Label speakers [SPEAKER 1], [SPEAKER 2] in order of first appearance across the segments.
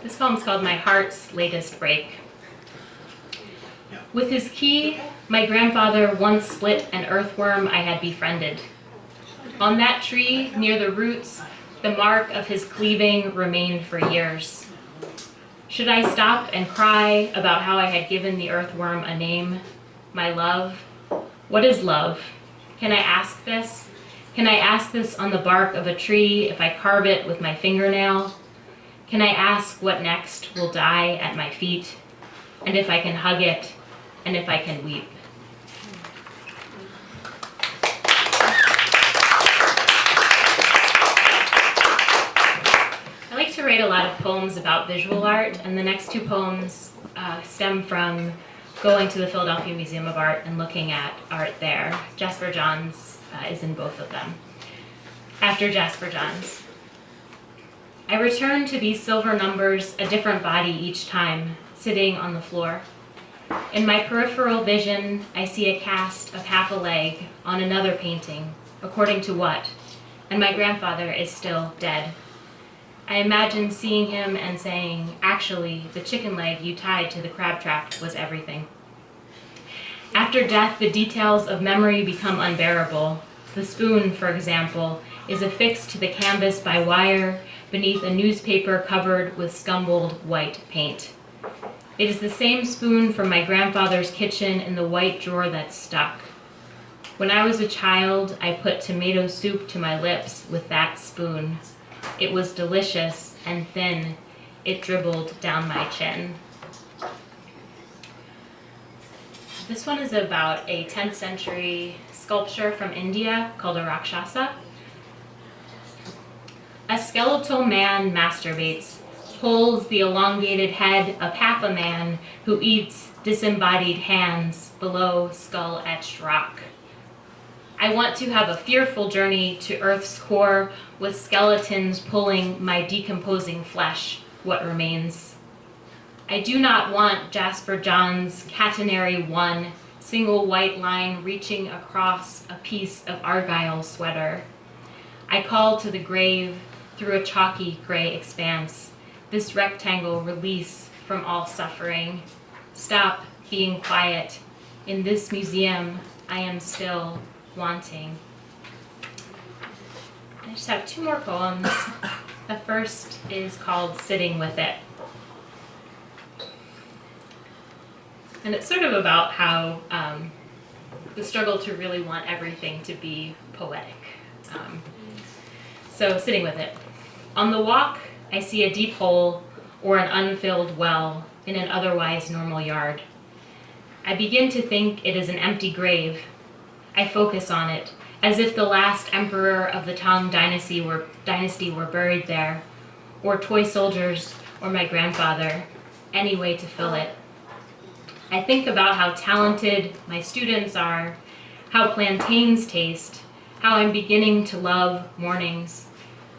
[SPEAKER 1] This poem's called My Heart's Latest Break. With his key, my grandfather once slit an earthworm I had befriended. On that tree, near the roots, the mark of his cleaving remained for years. Should I stop and cry about how I had given the earthworm a name? My love? What is love? Can I ask this? Can I ask this on the bark of a tree if I carve it with my fingernail? Can I ask what next will die at my feet? And if I can hug it, and if I can weep. I like to write a lot of poems about visual art, and the next two poems stem from going to the Philadelphia Museum of Art and looking at art there. Jasper Johns is in both of them. After Jasper Johns. I return to these silver numbers, a different body each time, sitting on the floor. In my peripheral vision, I see a cast of half a leg on another painting, according to what? And my grandfather is still dead. I imagine seeing him and saying, actually, the chicken leg you tied to the crab trap was everything. After death, the details of memory become unbearable. The spoon, for example, is affixed to the canvas by wire beneath a newspaper covered with scumbled white paint. It is the same spoon from my grandfather's kitchen in the white drawer that's stuck. When I was a child, I put tomato soup to my lips with that spoon. It was delicious and thin. It dribbled down my chin. This one is about a 10th century sculpture from India called a Rakshasa. A skeletal man masturbates, pulls the elongated head of half a man who eats disembodied hands below skull-etched rock. I want to have a fearful journey to Earth's core with skeletons pulling my decomposing flesh, what remains. I do not want Jasper Johns' catenary one, single white line reaching across a piece of argyle sweater. I call to the grave through a chalky gray expanse. This rectangle release from all suffering. Stop being quiet. In this museum, I am still wanting. I just have two more poems. The first is called Sitting With It. And it's sort of about how the struggle to really want everything to be poetic. So sitting with it. On the walk, I see a deep hole or an unfilled well in an otherwise normal yard. I begin to think it is an empty grave. I focus on it, as if the last emperor of the Tang dynasty were buried there, or toy soldiers, or my grandfather, any way to fill it. I think about how talented my students are, how plantains taste, how I'm beginning to love mornings.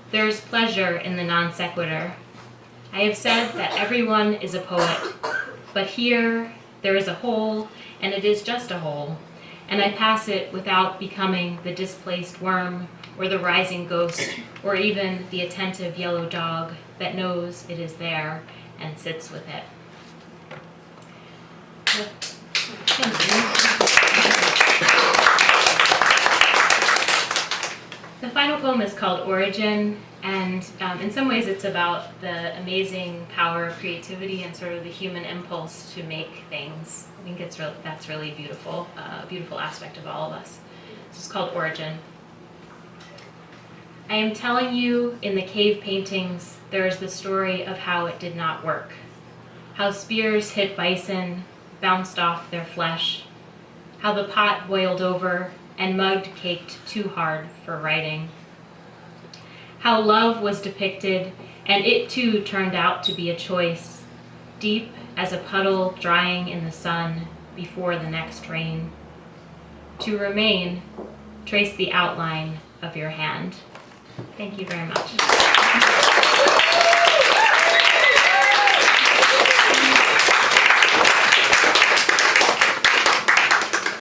[SPEAKER 1] There is pleasure in the non sequitur. I have said that everyone is a poet, but here there is a hole, and it is just a hole, and I pass it without becoming the displaced worm, or the rising ghost, or even the attentive yellow dog that knows it is there and sits with it. Thank you. The final poem is called Origin, and in some ways it's about the amazing power of creativity and sort of the human impulse to make things. I think that's really beautiful, a beautiful aspect of all of us. This is called Origin. I am telling you, in the cave paintings, there is the story of how it did not work. How spears hit bison, bounced off their flesh. How the pot boiled over and mud caked too hard for writing. How love was depicted, and it too turned out to be a choice, deep as a puddle drying in the sun before the next rain. To remain, trace the outline of your hand. Thank you very much.